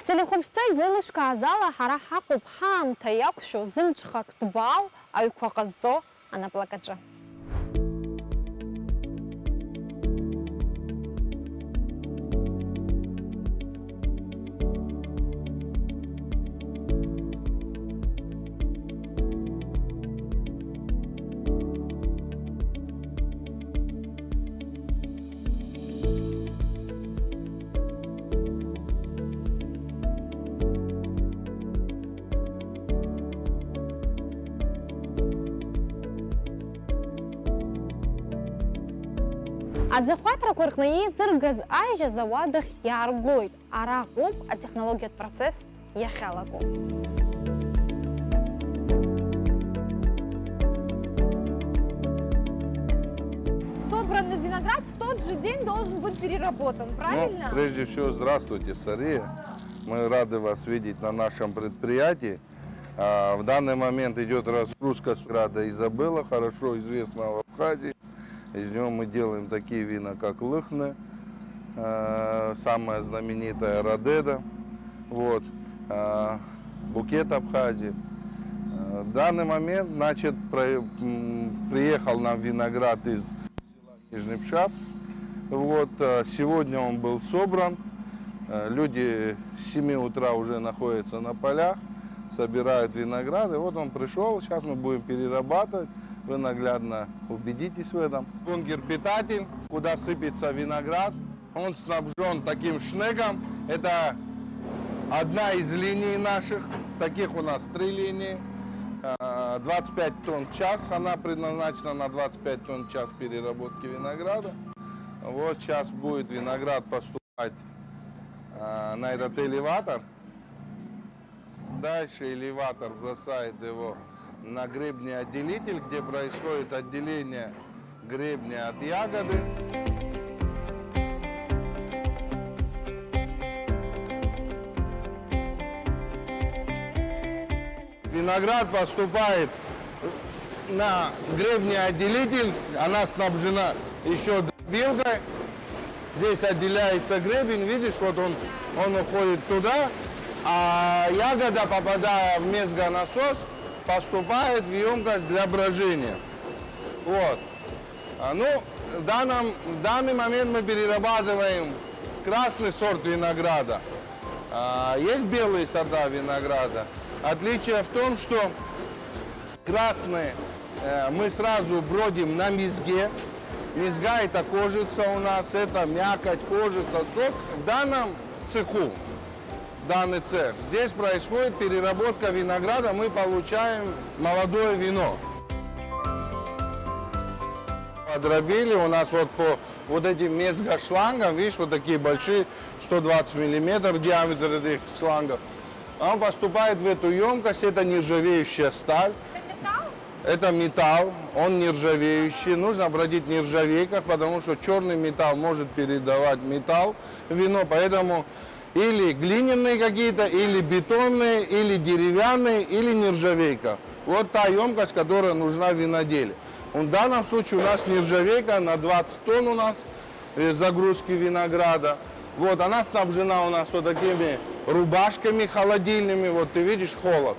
Ателехәаԥшцәа излеилышәкааз ала ҳара ҳаҟоуп ҳаамҭа иақәшәо зымҽхак ҭбаау аҩқәа ҟазҵо анаплакаҿы. Аӡахәаҭрақәа рҟны еизыргаз ажьа зауадахь иааргоит. Араҟоуп атехнологиатә процесс иахьалаго. Собранный виноград в тот же день должен быть переработан, правильно? Ну, прежде всего, здравствуйте, Сария. Мы рады вас видеть на нашем предприятии. В данный момент идет разгрузка винограда Изабелла, хорошо известного в Абхазии. Из него мы делаем такие вина, как Лыхне, самая знаменитая Родеда, вот, Букет Абхазии. В данный момент, значит, приехал нам виноград из села Нижний Пшат. Вот, сегодня он был собран. Люди с 7 утра уже находятся на полях, собирают виноград. И вот он пришел, сейчас мы будем перерабатывать. Вы наглядно убедитесь в этом. Бунгер-питатель, куда сыпется виноград. Он снабжен таким шнеком. Это одна из линий наших. Таких у нас 3 линии. 25 тонн в час. Она предназначена на 25 тонн в час переработки винограда. Вот сейчас будет виноград поступать на этот элеватор. Дальше элеватор бросает его на гребний отделитель, где происходит отделение гребня от ягоды. Виноград поступает на гребний отделитель, она снабжена еще дробилкой. Здесь отделяется гребень, видишь, вот он уходит туда, а ягода, попадая в мезгонасос, поступает в емкость для брожения. Вот. Ну, в данный момент мы перерабатываем красный сорт винограда. Есть белые сорта винограда. Отличие в том, что красные мы сразу бродим на мезге. Мезга это кожица у нас, это мякоть, кожица, сок. В данном цеху, данный цех, здесь происходит переработка винограда, мы получаем молодое вино. Подробили у нас вот по вот этим мезгошлангам, видишь, вот такие большие, 120 миллиметров диаметр этих шлангов. Он поступает в эту емкость, это нержавеющая сталь. Это металл, он нержавеющий, нужно бродить в нержавейках, потому что черный металл может передавать металл, вино, поэтому или глиняные какие-то, или бетонные, или деревянные, или нержавейка. Вот та емкость, которая нужна в виноделе. В данном случае у нас нержавейка на 20 тонн у нас загрузки винограда. Вот она снабжена у нас вот такими рубашками холодильными, вот ты видишь холод.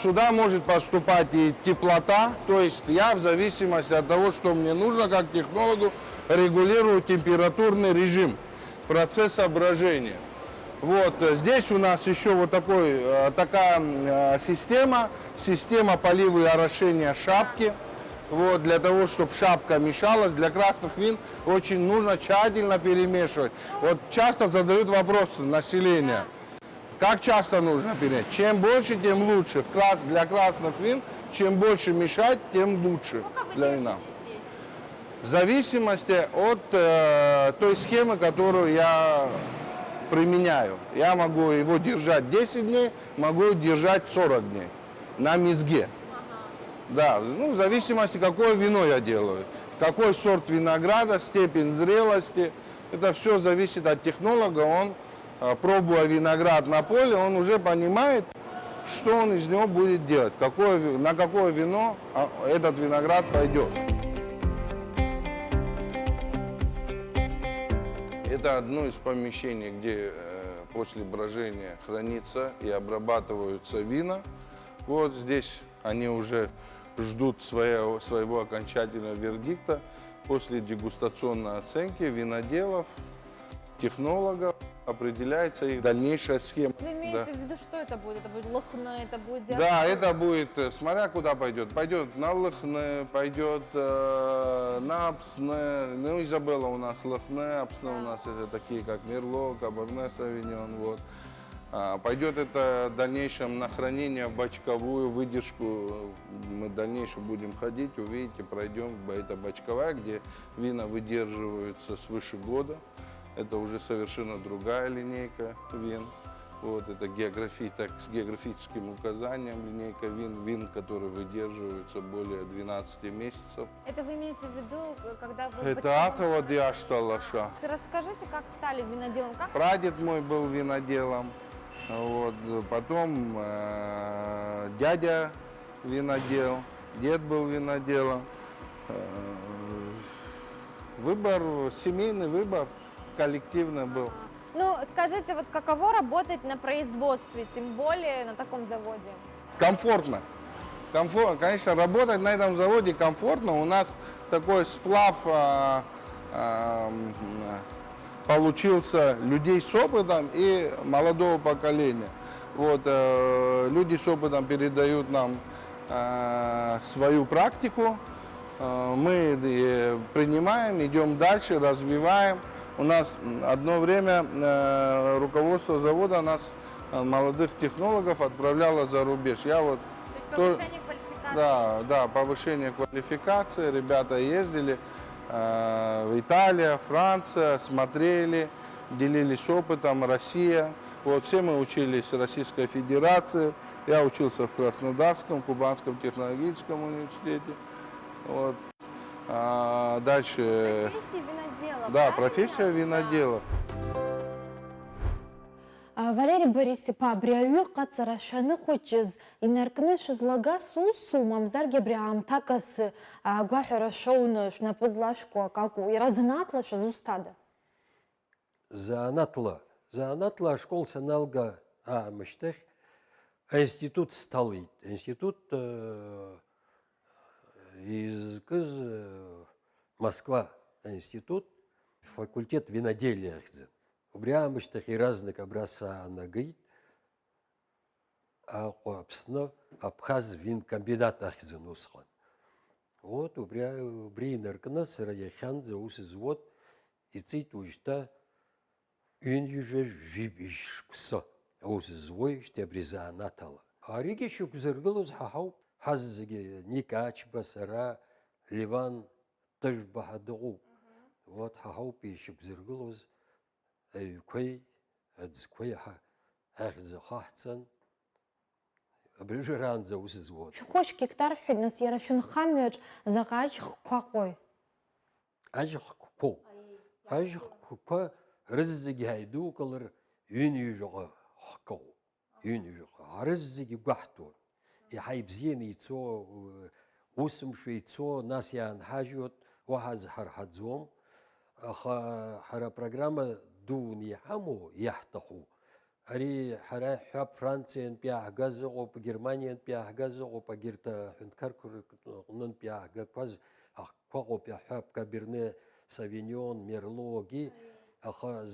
Сюда может поступать и теплота, то есть я в зависимости от того, что мне нужно, как технологу, регулирую температурный режим процесса брожения. Вот здесь у нас еще вот такая система полива и орошения шапки. Вот, для того, чтобы шапка мешалась, для красных вин очень нужно тщательно перемешивать. Вот часто задают вопросы населения. Как часто нужно перемешивать? Чем больше, тем лучше. Для красных вин, чем больше мешать, тем лучше для вина. В зависимости от той схемы, которую я применяю. Я могу его держать 10 дней, могу держать 40 дней на мезге. Да, ну, в зависимости, какое вино я делаю, какой сорт винограда, степень зрелости. Это все зависит от технолога. Он, пробуя виноград на поле, он уже понимает, что он из него будет делать, на какое вино этот виноград пойдет. Это одно из помещений, где после брожения хранится и обрабатываются вина. Вот здесь они уже ждут своего окончательного вердикта после дегустационной оценки виноделов, технологов. Определяется их дальнейшая схема. Вы имеете в виду, что это будет? Это будет лохна, это будет Да, это будет, смотря куда пойдет. Пойдет на Лохне, пойдет на Апсне. Ну, Изабелла у нас Лохне, Апсне у нас это такие, как Мерло, Каберне Савиньон. Вот. Пойдет это в дальнейшем на хранение в бочковую выдержку. Мы в дальнейшем будем ходить, увидите, пройдем. Это бочковая, где вина выдерживаются свыше года. Это уже совершенно другая линейка вин. Вот, это с географическим указанием линейка вин, которые выдерживаются более 12 месяцев. Это вы имеете в виду, когда вы... Это Акова Диашталаша. Расскажите, как стали виноделом? Как? Прадед мой был виноделом, вот, потом дядя винодел, дед был виноделом. Выбор, семейный выбор, коллективный был. Ну, скажите, вот каково работать на производстве, тем более на таком заводе? Комфортно. Конечно, работать на этом заводе комфортно. У нас такой сплав получился людей с опытом и молодого поколения. Вот, люди с опытом передают нам свою практику. Мы принимаем, идем дальше, развиваем. У нас одно время руководство завода нас, молодых технологов, отправляло за рубеж. Я вот Повышение квалификации. да, повышение квалификации. Ребята ездили в Италию, Франция, смотрели, делились опытом, Россия. Вот все мы учились в Российской Федерации. Я учился в Краснодарском, Кубанском технологическом университете. Вот. Дальше... Профессия винодела. Да, правильно? профессия винодела. Валерий Борисович, бриаю кацарашаны хочыз, инаркны шызлага сусу мамзар гебриам такас гуахера шоуны напызлашку каку и разнатлы шызустада. Заанатла школ саналга мыштых институт сталит. Институт из Москва институт, факультет виноделия. Убрямыштых и разных образца нагы, а Абхаз вин комбинат ахзенусхан. Вот убри наркна сыраяхан за усизвод и цит ужта юнюже вибишксо усизвой что обрезанатала. А риги шукзыргылус хахау хаззги никач басара Ливан тоже бахадугу. Вот хахау пишукзыргылус Кой, отзкой ахзахахцан, обрежеран за усизвод. Хоч гектар хиднас ярашун хамёч загач хкакой. Ажхко рыззги хайду калыр юнюжга хкау. Юнюжга рыззги гахту. И хайбзин ицо усмши ицо нас ян хажот вахаз хархадзом. Хара программа دوني حمو يحتقو أري حرا حب فرنسا بيا غازو بجرمانيا بيا غازو بجرتا هنكركر نن بيا غاز أخو بيا حب كابرني سافينيون ميرلوغي أخا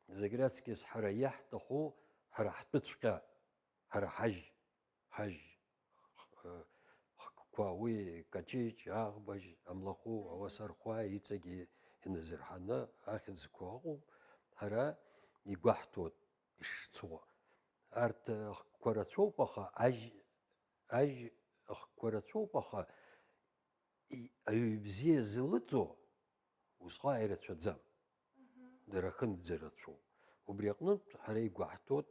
زغراتسكيس حرا يحتقو حرا حبتشكا حرا حج كواوي كاتشيش أخبج أملاخو أوسرخوا يتسجي نزرحنا آخر زكواو هرا يقحتو إشتوا أرت كوراتو بخا أج كوراتو بخا أيبزي زلتو وصغيرة تزام درخن زرتو وبريقنت هرا يقحتو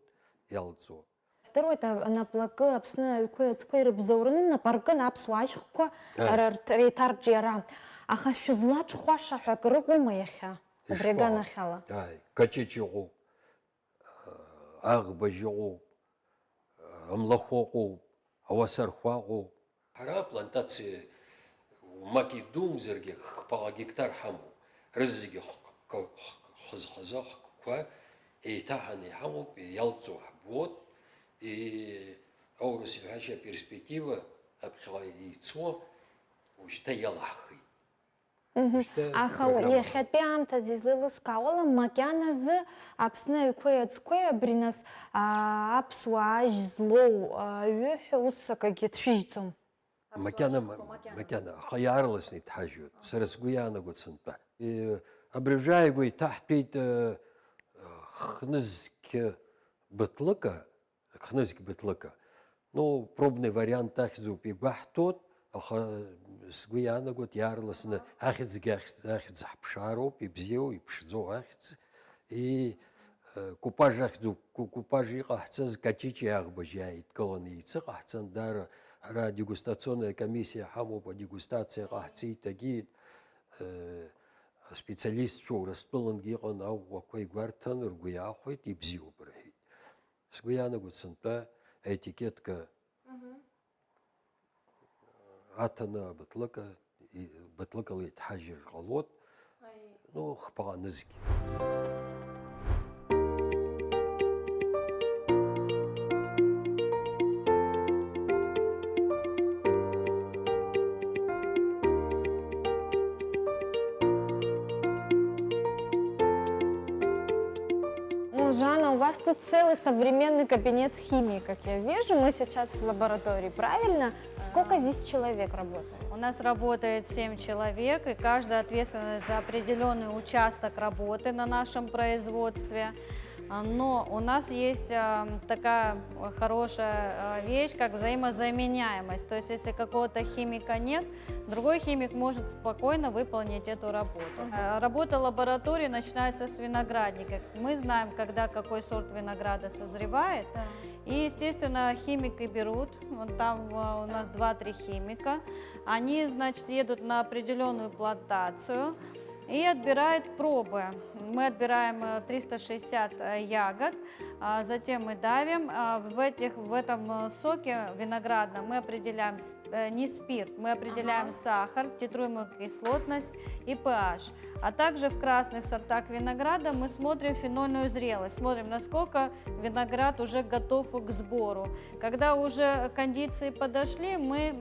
يالتو Второй-то на плака обсна кое рыбзорны на парка на обсвачку ретарджера. А хашизлач хуаша хакрыгу маяха. Бригана хала. Ай, качечигу, агбажигу, амлахогу, авасархуагу. Хара плантации маки думзерги хпала гектар хаму. Рызги хаза хква Ейтахани хамуп, ялцу хабот, и аурус вхача перспектива, апхила яйцо, ушта ялахи. Аха иахьатәи аамҭазы излеилыскаауала макьаназы Аԥсны аҩқәеи аӡқәеи абри нас аԥсуаа ажь злоу аҩы ус акагьы дшәыжьӡом. Макьана, аха иаарласны иҭҳажьуеит, сара сгәы иаанагоит сынтәа. Абыржәааигәа иҭаҳтәеит хнызқь быҭлыка, ну, пробный вариант ахьӡуп игәаҳҭоит, аха сгәы иаанагоит иаарласны ахьӡгьы ахьӡ ҳԥшаароуп, ибзиоу, иԥшӡоу ахьӡ, купаж ахьӡуп, купаж иҟаҳҵаз качичи аӷбажь иааидкыланы ицыҟаҳҵан, даара ара дегустационная комиссия ҳамоуп, адегустациа ҟаҳҵеит, агьит, специалистцәа Урыстәылангьы иҟан, аӷәӷәақәа игәарҭан, ргәы иаахәеит, ибзиоуп рҳәеит. Сгәы иаанагоит сынтәа аетикетка аҭаны быҭлыкала иҭҳажьыр ҟалоит, ну, хԥаҟанызгьы. Жанна, у вас тут целый современный кабинет химии, как я вижу. Мы сейчас в лаборатории, правильно? Сколько здесь человек работает? У нас работает 7 человек, и каждый ответственен за определенный участок работы на нашем производстве. Но у нас есть такая хорошая вещь, как взаимозаменяемость. То есть, если какого-то химика нет, другой химик может спокойно выполнить эту работу. Работа лаборатории начинается с виноградника. Мы знаем, когда какой сорт винограда созревает. И, естественно, химики берут, вот там у нас 2-3 химика, они, значит, едут на определенную плантацию и отбирают пробы. Мы отбираем 360 ягод, затем мы давим. В этом соке виноградном мы определяем не спирт, мы определяем сахар, титруемую кислотность и pH. А также в красных сортах винограда мы смотрим фенольную зрелость, смотрим, насколько виноград уже готов к сбору. Когда уже кондиции подошли, мы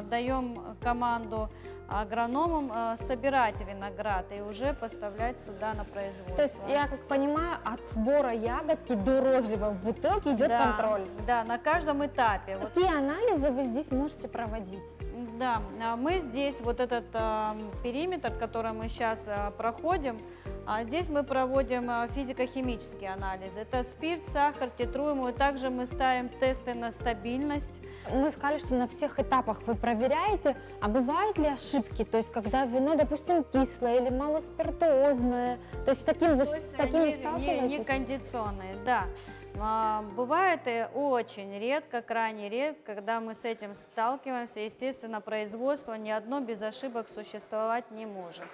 даем команду агрономам собирать виноград и уже поставлять сюда на производство. То есть, я как понимаю, от сбора ягодки до розлива в бутылке идет контроль? Да, на каждом этапе. Какие анализы вы здесь можете проводить? Да, мы здесь, вот этот периметр, который мы сейчас проходим, здесь мы проводим физико-химические анализы. Это спирт, сахар, титруемую. Также мы ставим тесты на стабильность. Мы сказали, что на всех этапах вы проверяете, а бывают ли ошибки? То есть, когда вино, допустим, кислое или малоспиртуозное, то есть с такими сталкиваетесь? Не кондиционные, да. Бывает и очень редко, крайне редко, когда мы с этим сталкиваемся. Естественно, производство ни одно без ошибок существовать не может.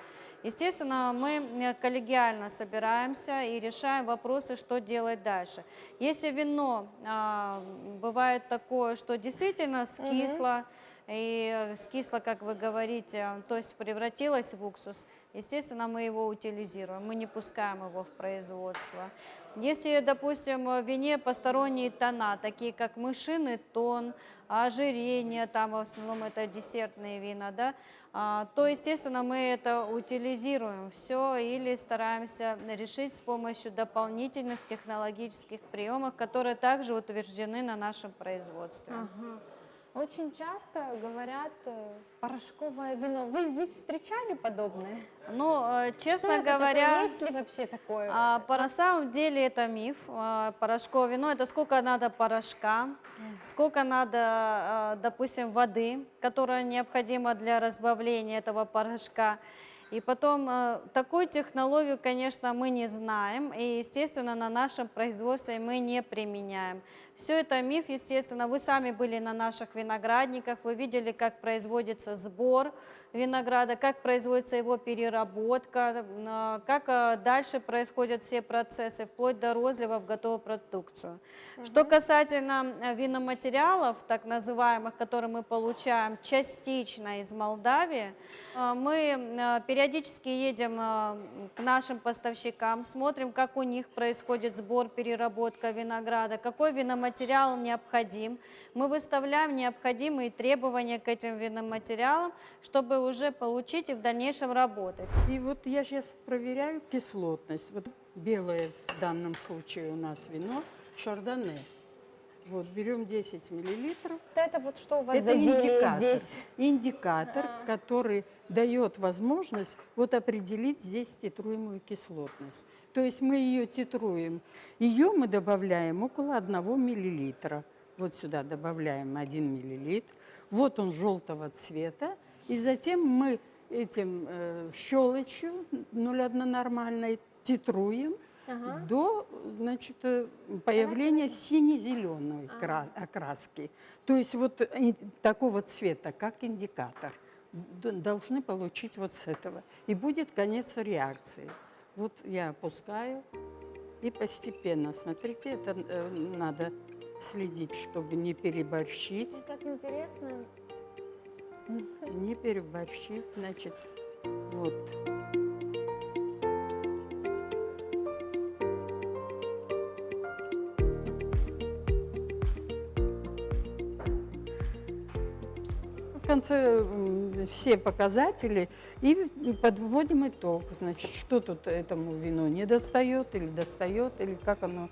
Естественно, мы коллегиально собираемся и решаем вопросы, что делать дальше. Если вино бывает такое, что действительно скисло, и скисло, как вы говорите, то есть превратилось в уксус, естественно, мы его утилизируем, мы не пускаем его в производство. Если, допустим, в вине посторонние тона, такие как мышиный тон, ожирение, там в основном это десертные вина, да, то, естественно, мы это утилизируем все или стараемся решить с помощью дополнительных технологических приемов, которые также утверждены на нашем производстве. Очень часто говорят порошковое вино. Вы здесь встречали подобное? Ну, честно что говоря, такое? Есть ли вообще такое? На самом деле это миф. Порошковое вино – это сколько надо порошка, сколько надо, допустим, воды, которая необходима для разбавления этого порошка. И потом, такую технологию, конечно, мы не знаем, и, естественно, на нашем производстве мы не применяем. Все это миф, естественно, вы сами были на наших виноградниках, вы видели, как производится сбор, винограда, как производится его переработка, как дальше происходят все процессы, вплоть до розлива в готовую продукцию. Что касательно виноматериалов, так называемых, которые мы получаем частично из Молдавии, мы периодически едем к нашим поставщикам, смотрим, как у них происходит сбор, переработка винограда, какой виноматериал необходим. Мы выставляем необходимые требования к этим виноматериалам, чтобы уже получить и в дальнейшем работать. И вот я сейчас проверяю кислотность. Вот белое в данном случае у нас вино шардоне. Вот берем 10 миллилитров. Это вот что у вас Это за зелье индикатор, здесь? индикатор, который дает возможность вот определить здесь титруемую кислотность. То есть мы ее титруем. Ее мы добавляем около 1 миллилитра. Вот сюда добавляем 1 миллилитр. Вот он желтого цвета. И затем мы этим щелочью 0,1 нормальной титруем до, значит, появления сине-зеленой окраски. То есть вот такого цвета, как индикатор, должны получить вот с этого. И будет конец реакции. Вот я опускаю и постепенно, смотрите, это надо следить, чтобы не переборщить. Как интересно. Не переборщить, значит, вот. В конце все показатели и подводим итог. Значит, что тут этому вину не достает или как оно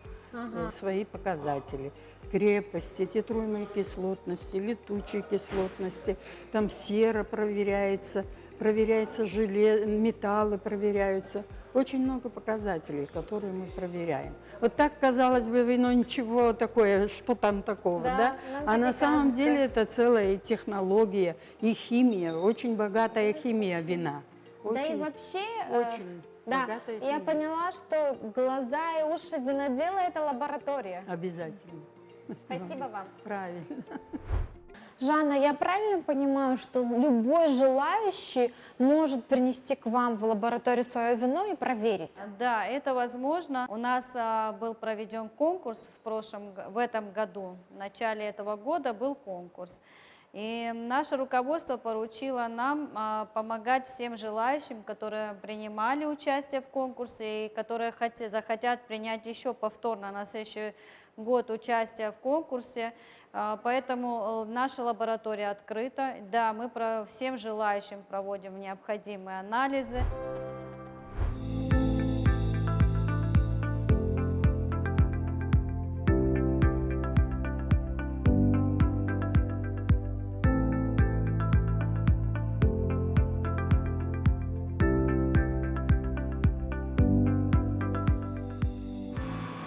свои показатели. Крепости, титруемой кислотности, летучей кислотности, там сера проверяется, металлы проверяются. Очень много показателей, которые мы проверяем. Вот так, казалось бы, вино ничего такое, что там такого, да? А на самом деле это целая технология и химия, очень богатая химия вина. Да и вообще, очень да, богатая я химия. поняла, что глаза и уши винодела – это лаборатория. Обязательно. Спасибо вам. Правильно. Жанна, я правильно понимаю, что любой желающий может принести к вам в лабораторию свое вино и проверить? Да, это возможно. У нас был проведен конкурс в этом году, в начале этого года был конкурс. И наше руководство поручило нам помогать всем желающим, которые принимали участие в конкурсе и которые захотят принять еще повторно на следующий год участия в конкурсе. Поэтому наша лаборатория открыта. Да, мы всем желающим проводим необходимые анализы.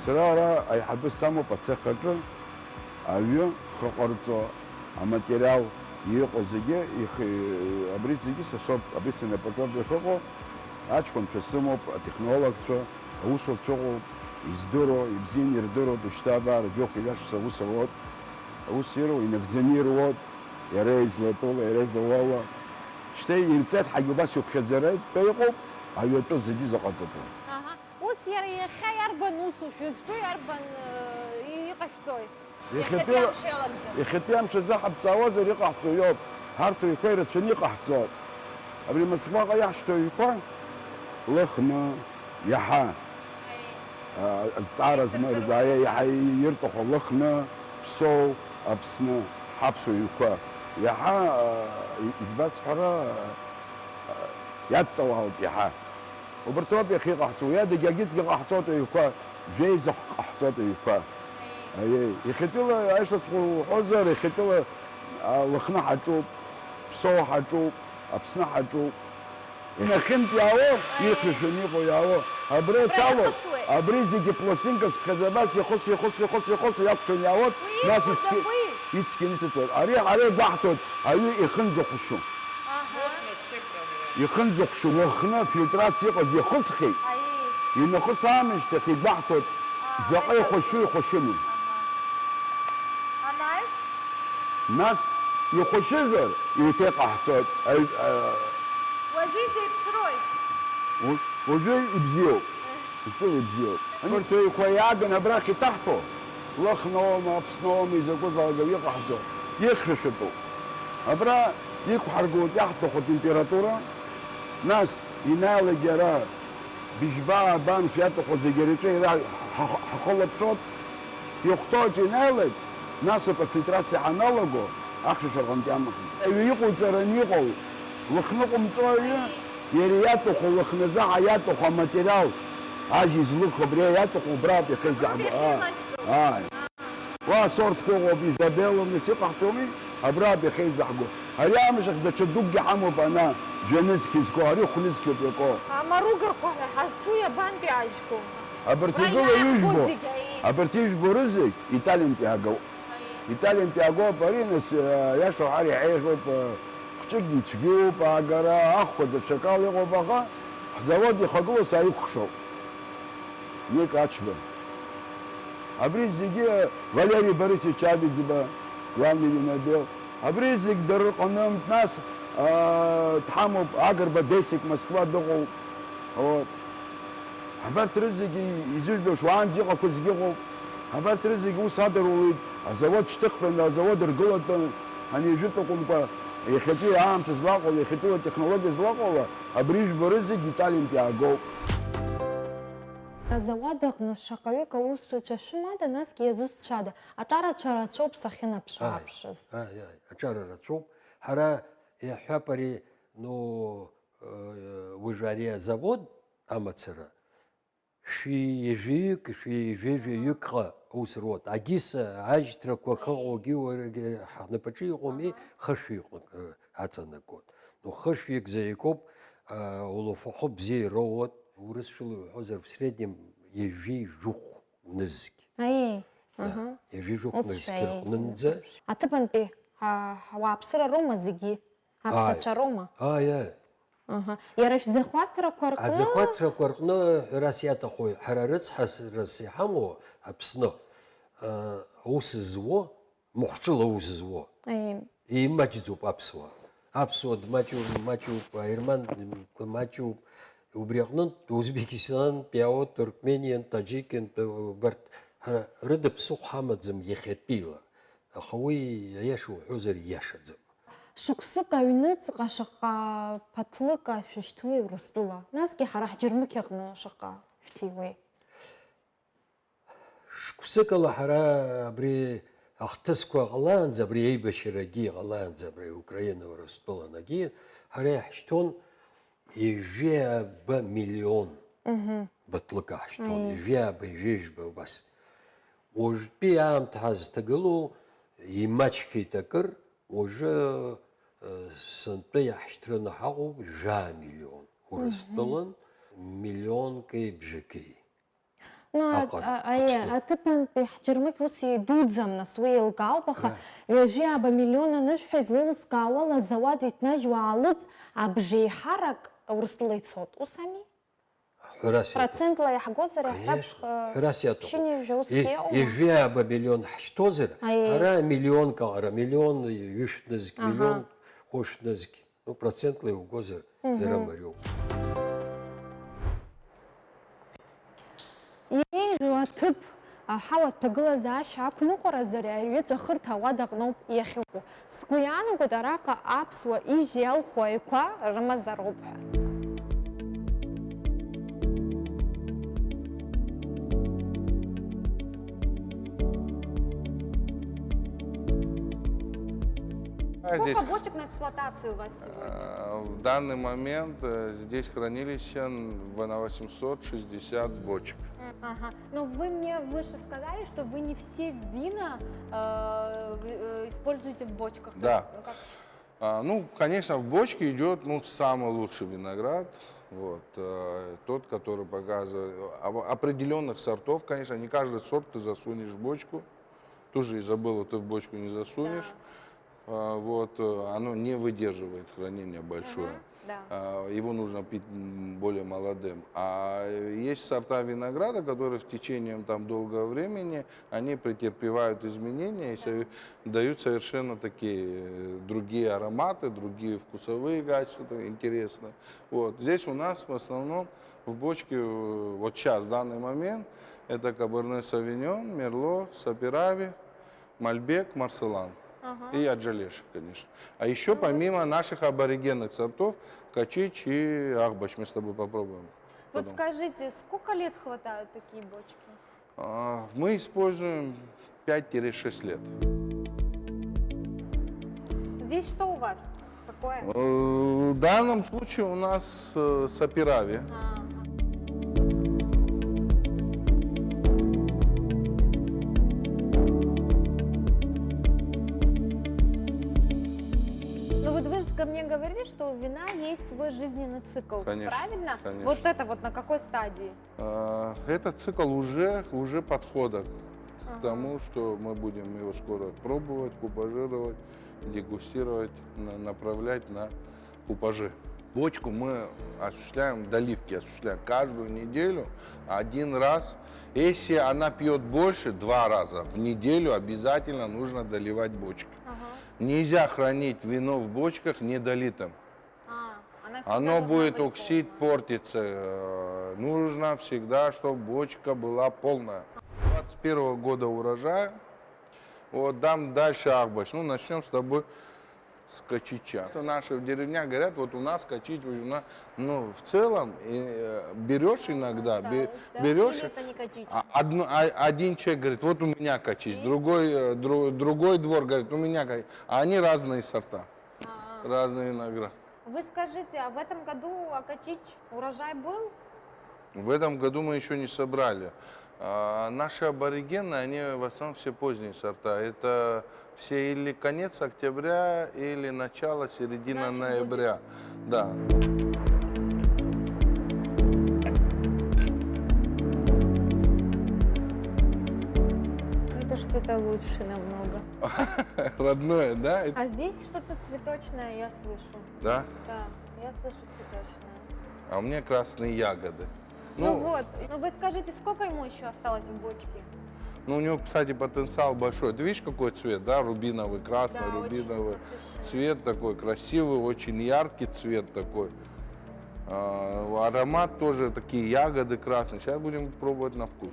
Срара айхабыс само пацакатр авио хокорцо материал иёкозиге их абрициги сособ абрицина патабе хоко ачкон чесимо технологцо усоцо издоро ибзин ирдоро душтабар ёкияш савусавот усиро инакзенировот ярезлотол ярезловала штей ирцат хагибас ёкхезерет пейқоп авиото зиди зақатзато Ус ярбан усушуз, что ярбан и кахцой. يختيم شزاح بتصوازر يقع صيوب هارتو يكيرت شن يقع صوب قبل ما سباقة يحشتو يكون لخنا يحا السعارة زمر زايا يحا يرتقو لخنا بسو أبسنا حبسو يكون يحا إزباس حرا يتصوهوت يحا وبرتوب يخي قحصو يا دقاقيت قحصوتو يكون جيز قحصوتو يكون يختيله عيش حزر يختيله لخنا حجوب بسو حجوب أبسنا حجوب إن خنت ياو يخشني قو ياو أبري تاو أبري زي بلاستينكس خزباس يخص يخشن ياو ناس يتسكين تطور أري ضحطت أيو يخنزق شو يخنزق شو لخنا فلترات يقص يخسخي ينخص عامش تخي ضحطت زقي يخشوني ناس يخشزر يتقع حصاد وزيزي بشروي. وجاي يبزيو يقول يبزيو أنا قلت له كوياق أنا براكي تحته لخنوم أبسنوم إذا كنت أقول يقحصو يخششتو أبرا يكو حرقو تحته خو تمبيراتورا ناس ينال جرا بيشبع بان فياتو خو زيجريتو حخلط شوط يختاج ينال ناس بفلتراسي عنالغو أخشش الغمتيام يقو ترانيقو لخنقم توي يرياتو خو لخنزا عياتو خو ماتيراو اجي زلوك برياتو خو برابي خزع وصورت كوغو بيزابيلو نسيق حتومي ابرابي خزع جو هيا مش دا تشدوك حمو بنا جنسكي سكواري خنسكي بيكو Маруга кола, хасчуя бан пиачку. ابرتيجو يجبو ابرتيجو رزق ايطاليان بياغو ايطاليان بياغو بارينس ياشو حاري عيشو تشجي تشجيو باغرا اخو دا تشكالي غو باغا завод يخلو سايق خشو يك ачбе абризиге Валерий Борисович Чабидзиба главный винодел абризиг дорقنم нас تحمو اقرب ديسك موسكوا دغو вот حبات رزقي يزوج شوان زيقه كل زيقه حبات رزقي وصادر ولد завод штыхпен завод رجلت они житоком по يخطي عام تزلاقوا يخطي التكنولوجيا زلاقوا ابريج برزق ايطاليان بياغو Заводах на шаковика усуца шимада нас Иисус чада. Атара чарачоп сахина пшапшыз. أشار رتشوب حرا يحبري نو وجاري زود أمتسرا شي يجيك شي يجي يقرأ أوسروت أجيس عجترك وخوجي ورجع نبتشي قومي خشيق هاتنكوت نو خشيق زيكوب ولو فحب زي روت ورسلوا حزر في سريدم يجي جوخ نزك أي. يجي جوخ نزك ننزل أتبان بي وابسرا روما زيجي. أبسطة روما. يا يارش زخواترا كوركنا. زخواترا كوركنا راسيات أخوي حرارة حس راسي حمو أبسنا أوسزوا محشل أوسزوا. أي. ما جذوب أبسوا ماجوب إيرمان ماجوب وبريقنن أوزبكستان بياو تركمانيا تاجيكن برد رد بسوق حمد زم يخيت بيلا أخوي يشو حزر يشزم شكسك عينت قشقة بطلقة شتوي ورسطولا ناس كي حرح جرمك يغنى شقة شتوي شكسك الله حرا بري أختسكوا غلان زبري أي بشرجي غلان زبري أوكرانيا ورسطولا نجي حرا حشتون يجيب مليون بطلقة حشتون يجيب بس وجبي عام تحز تقولوا يمشي تكر وجا سنتي حشترنا حقو جا مليون ورسطلن مليون كي بجكي أي أتبان بيحجرمك وسي دودزم نسوي القاو بخا يجي أبا مليون نجح يزلل سقاوة لزواد يتنجوا على أبجي حرك ورسطولي تصوت وسامي процент لا يحجوزر يحرش شنو جوزكي يجي أبا مليون حشتوزر أرا مليون كارا مليون يش نزك مليون خوش نزك نو процент لا يحجوزر يرمريو يجوا أتب حاول تقول زاش أكون قرزر يتأخر توادق نوب يخيبو سكويانا قد راقة أبس وإيجي الخويقة رمز ربح Сколько бочек на эксплуатацию у вас сегодня? В данный момент здесь хранилище на 860 бочек. Ага. Но вы мне выше сказали, что вы не все вина используете в бочках. Да. Ну, конечно, в бочке идет самый лучший виноград. Вот, тот, который показывает определенных сортов, конечно, не каждый сорт ты засунешь в бочку. Тоже Изабеллу ты в бочку не засунешь. Да. Вот, оно не выдерживает хранение большое. Да. Его нужно пить более молодым. А есть сорта винограда, которые в течение там долгого времени, они претерпевают изменения и дают совершенно такие другие ароматы, другие вкусовые качества, интересные. Вот. Здесь у нас в основном в бочке, вот сейчас, в данный момент, это Каберне Савиньон, Мерло, Сапирави, Мальбек, Марселан. И Аджалеш, конечно. А еще помимо наших аборигенных сортов, Качич и Ахбач мы с тобой попробуем. Вот потом. скажите, сколько лет хватают такие бочки? Мы используем 5-6 лет. Здесь что у вас? Какое? В данном случае у нас Сапирави. Ну вот вы же ко мне говорили, что у вина есть свой жизненный цикл, Конечно, правильно? конечно. Вот это вот на какой стадии? Этот цикл уже подхода к тому, что мы будем его скоро пробовать, купажировать, дегустировать, направлять на купажи. Бочку мы осуществляем, доливки осуществляем каждую неделю, один раз. Если она пьет больше, 2 раза в неделю обязательно нужно доливать бочки. Нельзя хранить вино в бочках недолитым. Она всегда Оно должна будет быть оксид, портиться. Нужно всегда, чтобы бочка была полная. 21 года урожая. Вот дам дальше Ахбач. Ну, начнем с тобой с Качича. Наши в деревнях говорят, вот у нас Качич, ну, в целом, берешь иногда, полная. берешь, Или это не качич? один человек говорит, вот у меня Качич, другой двор говорит, у меня Качич. А они разные сорта, разные виноград. Вы скажите, а в этом году Акачич урожай был? В этом году мы еще не собрали. Наши аборигены, они в основном все поздние сорта. Это все или конец октября, или начало, середина Значит, ноября. Да. Это что-то лучше намного. Родное, да? А здесь что-то цветочное я слышу. Да? Да, я слышу цветочное. А у меня красные ягоды. Ну вот, ну вы скажите, сколько ему еще осталось в бочке? Ну, у него, кстати, потенциал большой. Ты видишь, какой цвет, да? Рубиновый, красный, Да, очень рубиновый. насыщенный. Цвет такой красивый, очень яркий цвет такой. Аромат тоже, такие ягоды красные. Сейчас будем пробовать на вкус.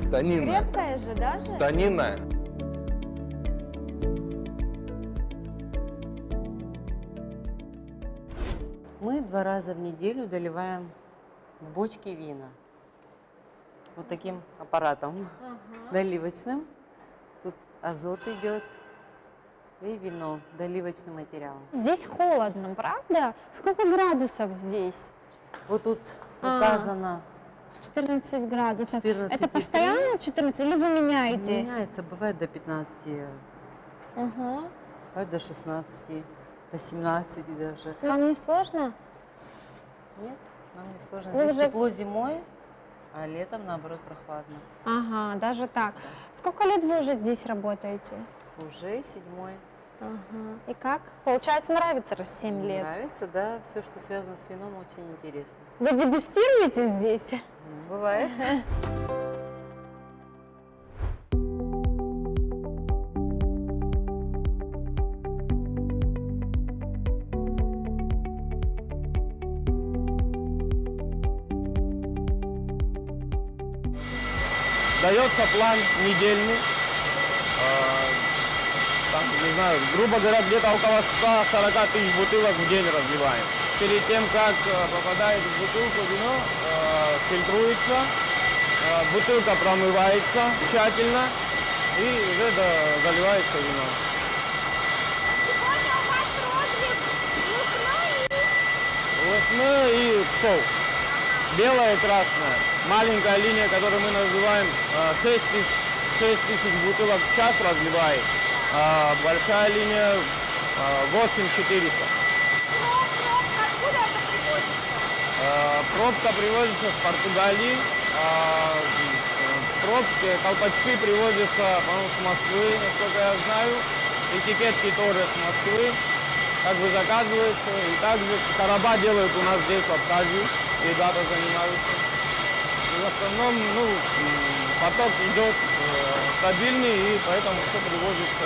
Тонинная. Крепкая же даже? Тонинная. Мы 2 раза в неделю доливаем в бочки вина. Вот таким аппаратом доливочным. Тут азот идет и вино, доливочный материал. Здесь холодно, правда? Сколько градусов здесь? Вот тут указано 14 градусов. 14,3. Это постоянно 14 или вы меняете? меняется, бывает до 15, Ага. бывает до 16, до 17 даже. Вам не сложно? Нет, нам не сложно. Вы Здесь уже- тепло зимой, а летом наоборот прохладно. Ага, даже так. Сколько лет вы уже здесь работаете? Уже 7-й. Ага. И как? Получается, нравится раз 7 лет. Нравится, да, все, что связано с вином, очень интересно. Вы дегустируете здесь? Бывает. Дается план недельный. Там, не знаю, грубо говоря, где-то около 140 тысяч бутылок в день разливаем. Перед тем, как попадает в бутылку вино, фильтруется, бутылка промывается тщательно и уже заливается вино. Сегодня у вас розлив Лосны и псов. Белая и красная. Маленькая линия, которую мы называем 6 тысяч бутылок в час разливает. А большая линия 8400. Откуда это привозится? Пробка привозится с Португалии. пробки. Колпачки привозятся, по-моему, с Москвы, насколько я знаю. Этикетки тоже с Москвы. Как бы заказывается. И также короба делают у нас здесь, в Абхазии. Ребята занимаются. И в основном, ну, поток идет стабильный, и поэтому все привозится.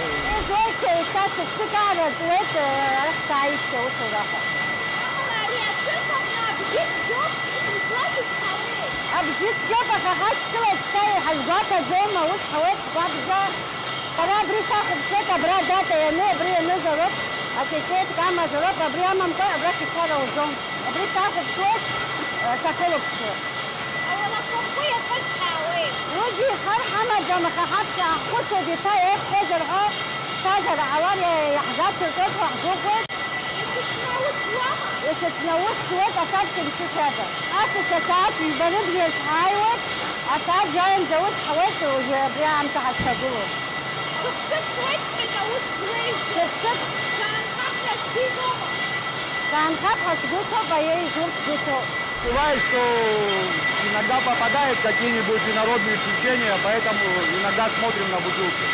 أبجيت جابك هاش سوى تشتري حزباتها زي ما وش حويت بابجا ترى بري تاخذ شيكا برا داتا يمو بري نزرب أكيد كاما زرب بري أما مكان برا كيسارة وزوم بري تاخذ شوك تاكلوا بشوك أولا صبوية فتحة وين ودي خار حمد جمع خحبت خدت دي تاي خزر ها تاجر عوالي يحزات الكوك وحزوكوك если шнаук свет, а так все шеба. А сосать бенебли хайвот, а так جايين زود حوالي وجا بريام تحت تقول. شخصت كويس تقول كويس. شخصت كان حتى تيجو. كان حتى تقول باي زود تقول. Бывает, что иногда попадают какие-нибудь инородные исключения, поэтому иногда смотрим на бутылки.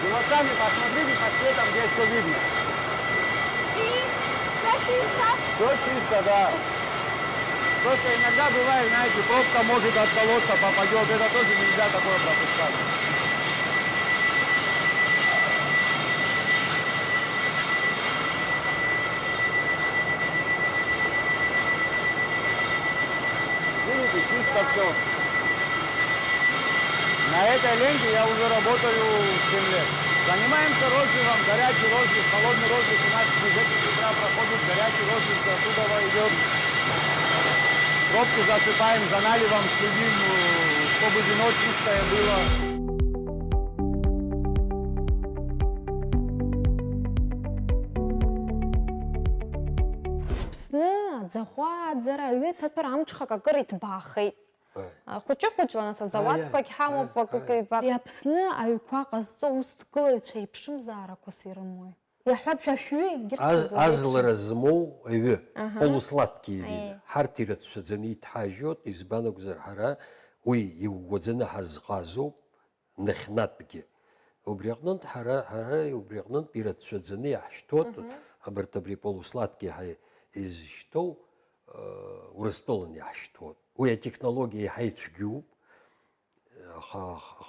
И вот сами посмотрите по цветам, здесь все видно. И все чисто. Все чисто, да. Просто иногда бывает, знаете, пробка может отколоться, попадет. Это тоже нельзя такое пропускать. Видите, чисто все. На этой ленте я уже работаю 7 лет. Занимаемся розливом, горячий розлив, холодный розлив. У нас с 10 утра проходит горячий розлив, оттуда идет. Пробку засыпаем за наливом, следим, чтобы вино чистое было. Псны, дзахуа, дзара, ует, амчха, как говорит, бахай. Хучу-хучу нас азават, как хаму, как я псны, а юкака устклывает, шей пшим зара косирамой. Я хаб шашуй, Азлара змоу, полусладкие вина. Хартират шадзани тхажот, избанок зархара, уй, и угодзена хазгазу, нехнат бги. Убрягнан хара, убрягнан пират шадзани ахштот, абартабри полусладкие хай из что, урастолан яхштот. Уя технологии хайцгюб,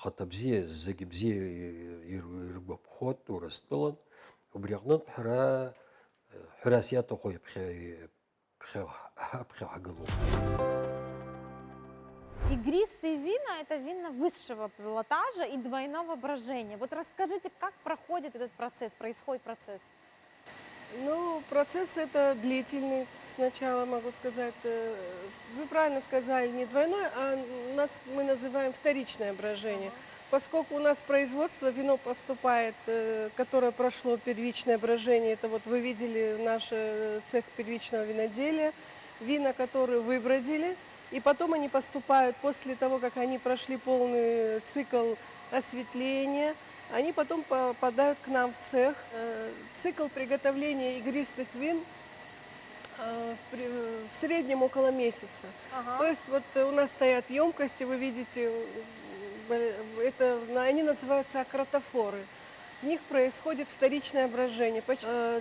хатабзе, загибзе и рыбобход, урастолан. Убрягнан храсията хой пхагалу. Игристые вина – это вина высшего пилотажа и двойного брожения. Вот расскажите, как проходит этот процесс, происходит процесс? Ну, процесс это длительный, сначала могу сказать. Вы правильно сказали, не двойной, а мы называем вторичное брожение. Поскольку у нас в производство вино поступает, которое прошло первичное брожение, это вот вы видели наш цех первичного виноделия, вина, которые выбродили, и потом они поступают после того, как они прошли полный цикл осветления, они потом попадают к нам в цех. Цикл приготовления игристых вин в среднем около месяца. То есть вот у нас стоят емкости, вы видите, они называются акротофоры. В них происходит вторичное брожение.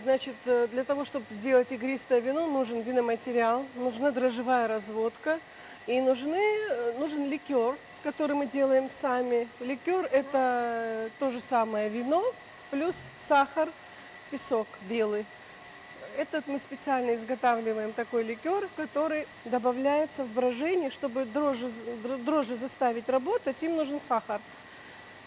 Значит, для того, чтобы сделать игристое вино, нужен виноматериал, нужна дрожжевая разводка и нужен ликер, который мы делаем сами. Ликер – это то же самое вино, плюс сахар, песок белый. Этот мы специально изготавливаем такой ликер, который добавляется в брожение, чтобы дрожжи заставить работать, им нужен сахар.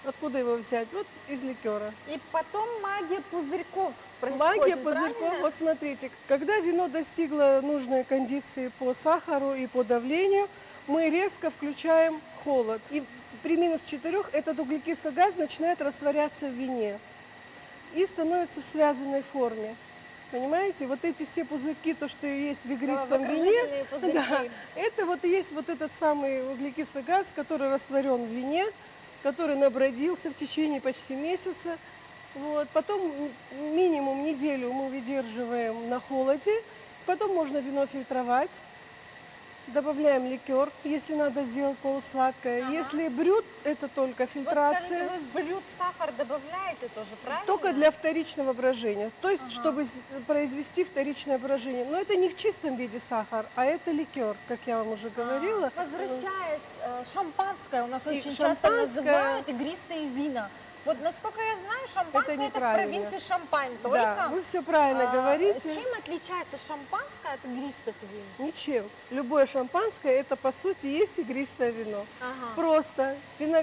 Откуда его взять? Вот из ликера. И потом магия пузырьков происходит, Магия пузырьков, правильно? вот смотрите, когда вино достигло нужной кондиции по сахару и по давлению, мы резко включаем холод. И при минус 4 этот углекислый газ начинает растворяться в вине и становится в связанной форме. Понимаете, вот эти все пузырьки, то, что есть в игристом вине, да, это вот и есть вот этот самый углекислый газ, который растворен в вине, который набродился в течение почти месяца. Вот. Потом минимум неделю мы выдерживаем на холоде. Потом можно вино фильтровать. Добавляем ликер, если надо сделать полусладкое. Если брют, это только Вот фильтрация. скажите, вы в брют сахар добавляете тоже, правильно? Только для вторичного брожения. То есть, чтобы произвести вторичное брожение. Но это не в чистом виде сахар, а это ликер, как я вам уже говорила. Возвращаясь, шампанское у нас И очень часто шампанское- называют игристые вина. Вот насколько я знаю, шампанское это в неправильно. провинции Шампань только. Да, вы все правильно говорите. Чем отличается шампанское от игристых вин? Ничем. Любое шампанское это по сути есть игристое вино. Ага. Просто вино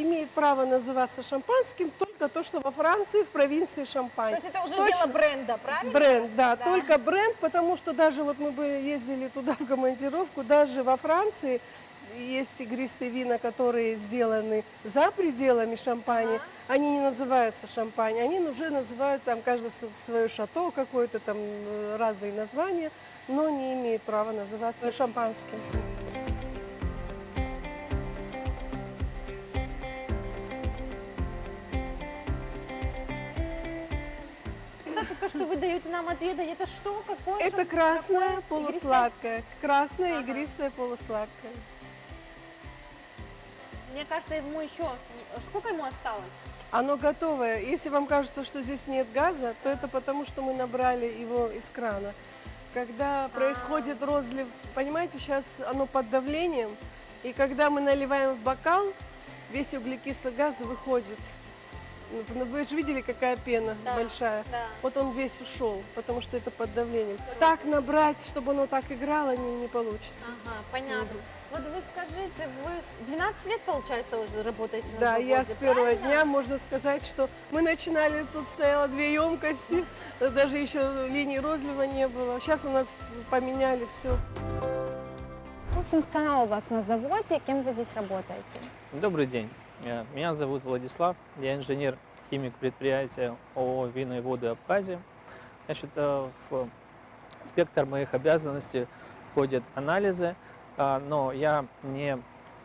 имеет право называться шампанским только то, что во Франции, в провинции Шампань. То есть это уже Точно. дело бренда, правильно? Бренд, да, только бренд, потому что даже вот мы бы ездили туда в командировку, даже во Франции есть игристые вина, которые сделаны за пределами Шампани, они не называются Шампань, они уже называют там каждый свое шато какое-то, там разные названия, но не имеют права называться шампанским. Да, только что вы даете нам отведать, это что, какое? Это красное полусладкое, красное игристое полусладкое. Мне кажется, ему еще... Сколько ему осталось? Оно готовое. Если вам кажется, что здесь нет газа, то это потому, что мы набрали его из крана. Когда происходит розлив, понимаете, сейчас оно под давлением, и когда мы наливаем в бокал, весь углекислый газ выходит. Вы же видели, какая пена большая? Да. Вот он весь ушел, потому что это под давлением. Так набрать, чтобы оно так играло, не получится. Ага, понятно. Вот вы скажите, вы 12 лет, получается, уже работаете на Да, заводе, я с первого правильно? дня, можно сказать, что мы начинали, тут стояло 2 емкости, даже еще линии розлива не было. Сейчас у нас поменяли все. Какой функционал у вас на заводе, кем вы здесь работаете? Добрый день. Меня зовут Владислав. Я инженер-химик предприятия ООО «Вина и воды Абхазия». Значит, в спектр моих обязанностей входят анализы, но я не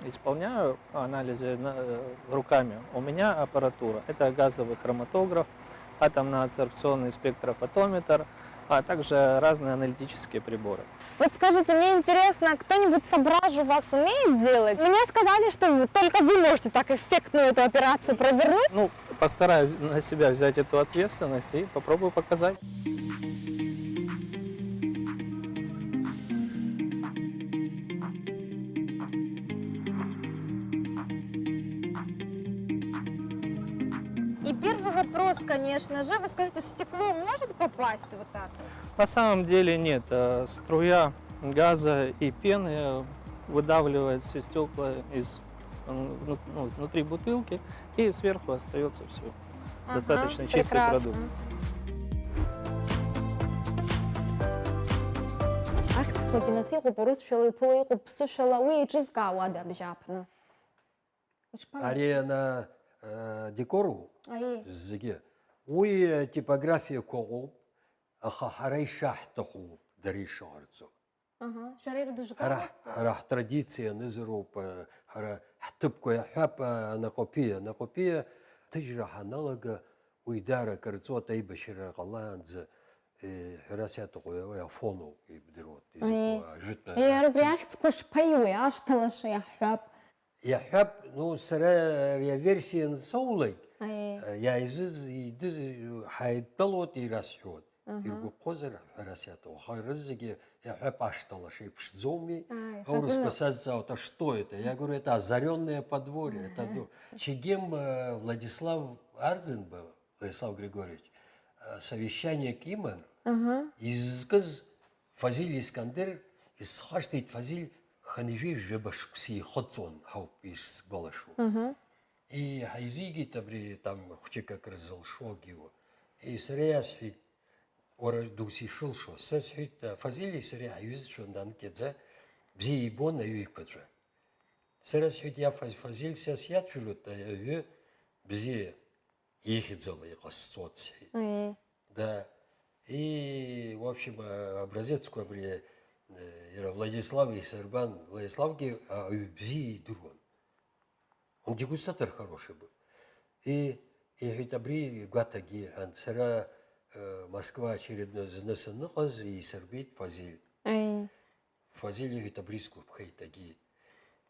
исполняю анализы руками. У меня аппаратура. Это газовый хроматограф, атомно-адсорбционный спектрофотометр, а также разные аналитические приборы. Вот скажите, мне интересно, кто-нибудь сображу вас умеет делать? Мне сказали, что только вы можете так эффектную эту операцию провернуть. Ну, постараюсь на себя взять эту ответственность и попробую показать. И первый вопрос, конечно же, вы скажите, стекло может попасть вот так вот? На самом деле нет. Струя газа и пены выдавливает все стекла внутри бутылки, и сверху остается все. Достаточно чистый продукт. Ахцкогинас иҟоуп урысшәала иԥыло иҟоуп ԥсышәала уи еиҿызкаауада абжьааԥны? Ари ана декору Аи. зегьы уи типографиақәа ыҟоуп, аха ҳара ишаҳҭаху дара ишаҳарҵо. Шәара ирыдыжәгала? Ҳара ҳтрадициа анызароуп, ҳара ҳҭыԥқәа иаҳҳәап анаҟәаԥиа. Анаҟәаԥиа ҭыжьра ҳаналага уи даара карҵоит аибашьра ҟалаанӡа ҳәарас иаҭаху афоноуп ибдыруа ажәытәтәи. Абри ахьӡқәа шԥаиуеи, ашҭалаша иаҳҳәап. Иаҳҳәап, ну сара ари аверсиа ансоулак, Аи. ҳаидтәалоит ирасҳәоит. Иргәаԥхозар ҳәарас иаҭаху. Аха рызегьы иаҳҳәап ашҭалаша иԥшӡоуми. Аурыс сазҵаауеит, а что это? Я говорю, это озаренное подворье. Это Чегем Владислав Ардзенба, Владислав Григорьевич, совещание Киман, изкыз Фазиль Искандер, исхашҭит Фазиль ханижәи жәабашықәса ихыҵуан ҳауп исгәалашәо. Иҳаизигеит абри там хәҷык акыр зылшогьы. Сара иасҳәеит, уара дусишәылшо. Са сҳәеит, Фазили сареи ҳаиҩызцәан данкьаӡа, бзиа ибон аҩеиқәаҵәа. Сара сҳәеит, Фазиль сас иацәажәоит аҩы бзиа ихьӡала иҟасҵоит сҳәеит. Да. И, в общем, образецкую абри Владислав и Сербан. Владиславки бзи и Дурван. Он дегустатор хороший был. И иҳәит, абри гәаҭагьы иҳәан, сара Москва очередной зны саныҟаз исырбеит Фазиль. Ай. Фазиль иҳәит, абри сгәаԥхеит агьиит.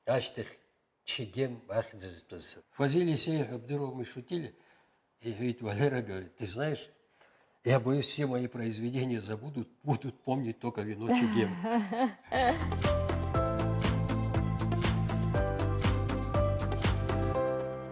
Ашьҭахь чегем ахьӡ зтәыз. Фазиль исеиҳәо бдыруама ишутили? Иҳәит, Валера, говорит, ты знаешь, я боюсь, все мои произведения забудут, будут помнить только вино чегем.